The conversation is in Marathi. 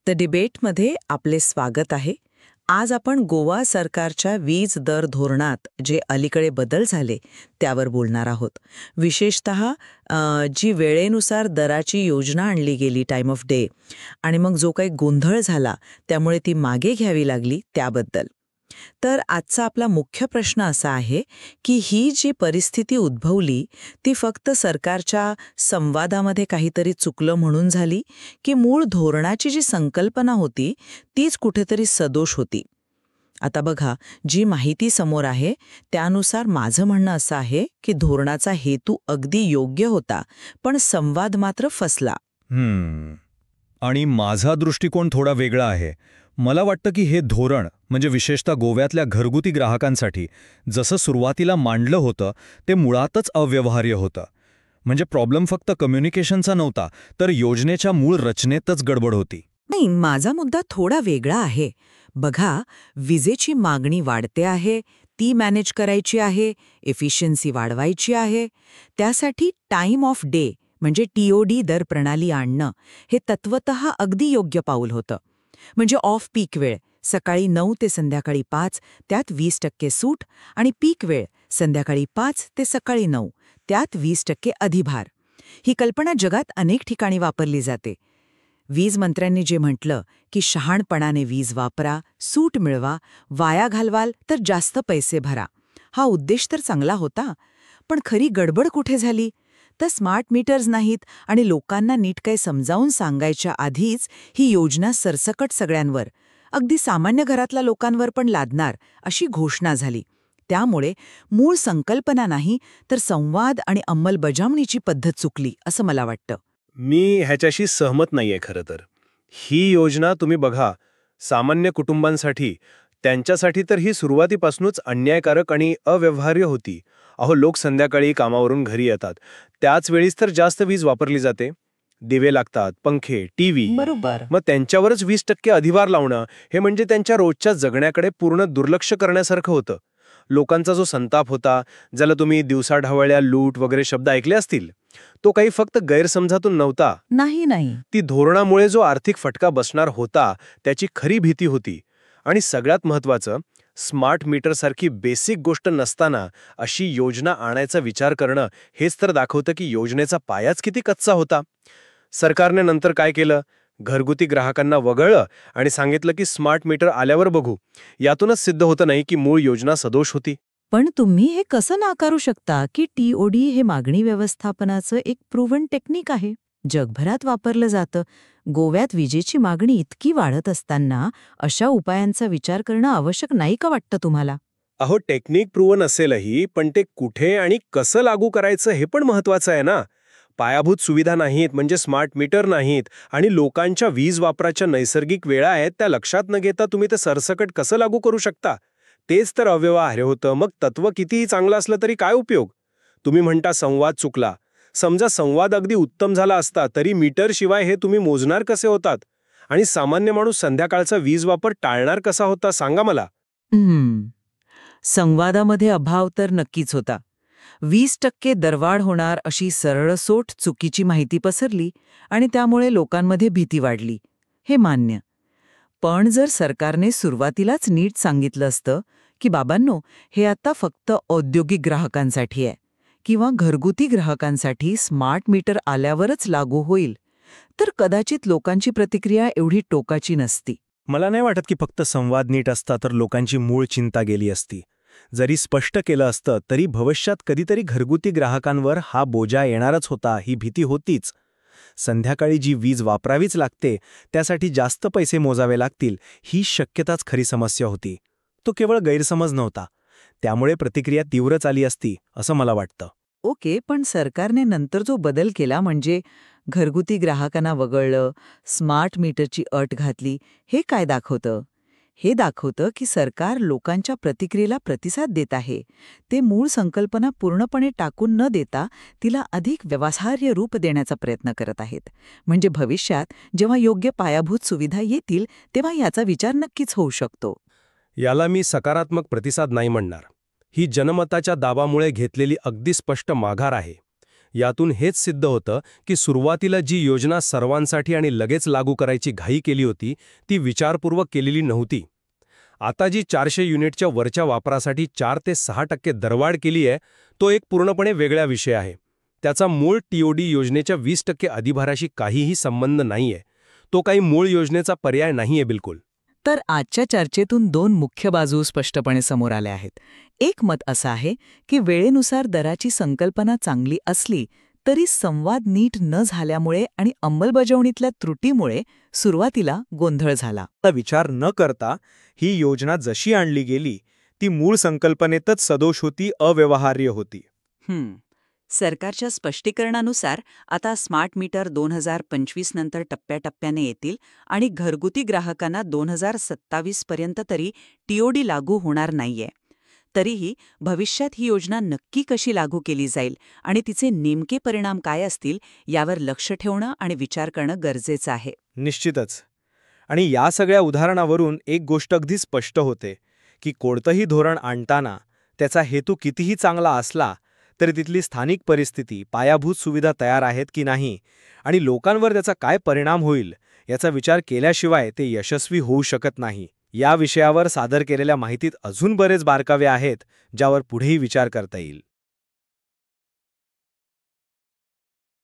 द डिबेटमध्ये आपले स्वागत आहे. आज आपण गोवा सरकारच्या वीज दर धोरणात जे अलीकडे बदल झाले त्यावर बोलणार आहोत. विशेषतः जी वेळेनुसार दराची योजना आणली गेली टाइम ऑफ डे आणि मग जो काही गोंधळ झाला त्यामुळे ती मागे घ्यावी लागली त्याबद्दल. तर आजचा आपला मुख्य प्रश्न असा आहे की ही जी परिस्थिती उद्भवली ती फक्त सरकारच्या संवादामध्ये काहीतरी चुकलं म्हणून झाली की मूळ धोरणाची जी संकल्पना होती तीच कुठेतरी सदोष होती. आता बघा, जी माहिती समोर आहे त्यानुसार माझं म्हणणं असं आहे की धोरणाचा हेतू अगदी योग्य होता, पण संवाद मात्र फसला. आणि माझा दृष्टिकोन थोडा वेगळा आहे. मला वाटतं की हे धोरण म्हणजे विशेषतः गोव्यातल्या घरगुती ग्राहकांसाठी जसं सुरुवातीला मांडलं होतं ते मुळातच अव्यवहार्य होतं. म्हणजे प्रॉब्लेम फक्त कम्युनिकेशनचा नव्हता, तर योजनेच्या मूळ रचनेतच गडबड होती. नाही, माझा मुद्दा थोडा वेगळा आहे. बघा, विजेची मागणी वाढते आहे, ती मॅनेज करायची आहे, एफिशियन्सी वाढवायची आहे. त्यासाठी टाइम ऑफ डे म्हणजे TOD दर प्रणाली आणणं हे तत्वतः अगदी योग्य पाऊल होतं. म्हणजे ऑफ पीक वेळ सकाळी 9 ते संध्याकाळी 5 त्यात 20% सूट आणि पीक वेळ संध्याकाळी 5 ते सकाळी 9 त्यात 20% अधिभार. ही कल्पना जगात अनेक ठिकाणी वापरली जाते. वीज मंत्र्यांनी जे म्हटलं की शहाणपणाने वीज वापरा, सूट मिळवा, वाया घालवाल तर जास्त पैसे भरा, हा उद्देश तर चांगला होता. पण खरी गडबड कुठे झाली? तर स्मार्ट मीटर्स नाहीत आणि लोकांना नीट काही समजावून सांगायच्या आधीच ही योजना सरसकट सगळ्यांवर, अगदी सामान्य घरातल्या लोकांवर पण लादणार अशी घोषणा झाली. त्यामुळे मूळ संकल्पना नाही तर संवाद आणि अंमलबजावणीची पद्धत चुकली असं मला वाटतं. मी ह्याच्याशी सहमत नाहीये खरं तर. ही योजना तुम्ही बघा, सामान्य कुटुंबांसाठी, त्यांच्यासाठी तर ही सुरुवातीपासूनच अन्यायकारक आणि अव्यवहार्य होती. अहो, लोक संध्याकाळी कामावरून घरी येतात, त्याच वेळीच तर जास्त वीज वापरली जाते. दिवे लागतात, पंखे, टीव्ही. बरोबर. मग त्यांच्यावरच 20% अधिभार लावणं हे म्हणजे त्यांच्या रोजच्या जगण्याकडे पूर्ण दुर्लक्ष करण्यासारखं होतं. लोकांचा जो संताप होता, ज्याला तुम्ही दिवसाढवळ्या लूट वगैरे शब्द ऐकले असतील, तो काही फक्त गैरसमजातून नव्हता. नाही. ती धोरणामुळे जो आर्थिक फटका बसणार होता त्याची खरी भीती होती. आणि सगळ्यात महत्त्वाचं, स्मार्ट मीटरसारखी बेसिक गोष्ट नसताना अशी योजना आणायचा विचार करणं हेच तर दाखवतं की योजनेचा पायाच किती कच्चा होता. सरकारने नंतर काय केलं? घरगुती ग्राहकांना वगळलं आणि सांगितलं की स्मार्ट मीटर आल्यावर बघू. यातूनच सिद्ध होतं नाही की मूळ योजना सदोष होती. पण तुम्ही हे कसं नाकारू शकता की TOD हे मागणी व्यवस्थापनाचं एक प्रूव्हन टेक्निक आहे, जगभरात वापरलं जातं. गोव्यात विजेची मागणी इतकी वाढत असताना अशा उपायांचा विचार करणं आवश्यक नाही का वाटतं तुम्हाला? अहो, टेक्निक प्रूव्हन असेलही, पण ते कुठे आणि कसं लागू करायचं हे पण महत्वाचं आहे ना. पायाभूत सुविधा नाहीत म्हणजे स्मार्ट मीटर नाहीत आणि लोकांच्या वीज वापराच्या नैसर्गिक वेळा आहेत त्या लक्षात न घेता तुम्ही ते सरसकट कसं लागू करू शकता? तेच तर अव्यवहार्य होतं. मग तत्व कितीही चांगलं असलं तरी काय उपयोग? तुम्ही म्हणता संवाद चुकला. समजा संवाद अगदी उत्तम झाला असता तरी मीटरशिवाय हे तुम्ही मोजणार कसे होतात? आणि सामान्य माणूस संध्याकाळचा वीज वापर टाळणार कसा होता सांगा मला. संवादामध्ये अभाव तर नक्कीच होता. 20% दरवाढ होणार अशी सरळसोट चुकीची माहिती पसरली आणि त्यामुळे लोकांमध्ये भीती वाढली, हे मान्य. पण जर सरकारने सुरुवातीलाच नीट सांगितलं असतं की बाबांनो, हे आता फक्त औद्योगिक ग्राहकांसाठी आहे किंवा घरगुती ग्राहकांसाठी स्मार्ट मीटर आल्यावरच लागू होईल, तर कदाचित लोकांची प्रतिक्रिया एवढी टोकाची नसती. मला नाही वाटत की फक्त संवाद नीट असता तर लोकांची मूळ चिंता गेली असती. जरी स्पष्ट केलं असतं तरी भविष्यात कधीतरी घरगुती ग्राहकांवर हा बोजा येणारच होता, ही भीती होतीच. संध्याकाळी जी वीज वापरावीच लागते त्यासाठी जास्त पैसे मोजावे लागतील, ही शक्यताच खरी समस्या होती. तो केवळ गैरसमज नव्हता. त्यामुळे प्रतिक्रिया तीव्रच आली असती असं मला वाटतं. ओके, पण सरकारने नंतर जो बदल केला म्हणजे घरगुती ग्राहकांना वगळलं, स्मार्ट मीटरची अट घातली, हे काय दाखवतं? हे दाखवतं की सरकार लोकांच्या प्रतिक्रियेला प्रतिसाद देत आहे. ते मूळ संकल्पना पूर्णपणे टाकून न देता तिला अधिक व्यवहार्य रूप देण्याचा प्रयत्न करत आहेत. म्हणजे भविष्यात जेव्हा योग्य पायाभूत सुविधा येतील तेव्हा याचा विचार नक्कीच होऊ शकतो. याला मी सकारात्मक प्रतिसाद नाही म्हणणार. ही जनमताच्या दाबामुळे घेतलेली अगदी स्पष्ट माघार आहे. यातून हेच सिद्ध होतं की सुरुवातीला जी योजना सर्वांसाठी आणि लगेच लागू करायची घाई केली होती ती विचारपूर्वक केलेली नव्हती. आता जी 400 युनिटच्या वरच्या वापरासाठी 4 ते 6% दरवाढ केली आहे तो एक पूर्णपणे वेगळा विषय आहे. त्याचा मूळ TOD योजनेच्या 20% अधिभाराशी काहीही संबंध नाहीये. तो काही मूळ योजनेचा पर्याय नाहीये बिलकुल. तर आजच्या चर्चेतून दोन मुख्य बाजू स्पष्टपणे समोर आल्या आहेत. एक मत असं आहे की वेळेनुसार दराची संकल्पना चांगली असली तरी संवाद नीट न झाल्यामुळे आणि अंमलबजावणीतल्या त्रुटीमुळे सुरुवातीला गोंधळ झाला. आता विचार न करता ही योजना जशी आणली गेली ती मूळ संकल्पनेतच सदोष होती, अव्यवहार्य होती. सरकारच्या स्पष्टीकरणानुसार आता स्मार्ट मीटर 2025 नंतर टप्प्याटप्प्याने येतील आणि घरगुती ग्राहकांना 2027 पर्यंत तरी TOD लागू होणार नाहीये. तरीही भविष्यात ही योजना नक्की कशी लागू केली जाईल आणि तिचे नेमके परिणाम काय असतील यावर लक्ष ठेवणं आणि विचार करणं गरजेचं आहे. निश्चितच. आणि या सगळ्या उदाहरणावरून एक गोष्ट अगदी स्पष्ट होते की कोणतंही धोरण आणताना त्याचा हेतू कितीही चांगला असला तरी तिथली स्थानिक परिस्थिती, पायाभूत सुविधा तयार आहेत की नाही आणि लोकांवर त्याचा काय परिणाम होईल याचा विचार केल्याशिवाय ते यशस्वी होऊ शकत नाही. या विषयावर सादर केलेल्या माहितीत अजून बरेच बारकावे आहेत ज्यावर पुढेही विचार करता येईल.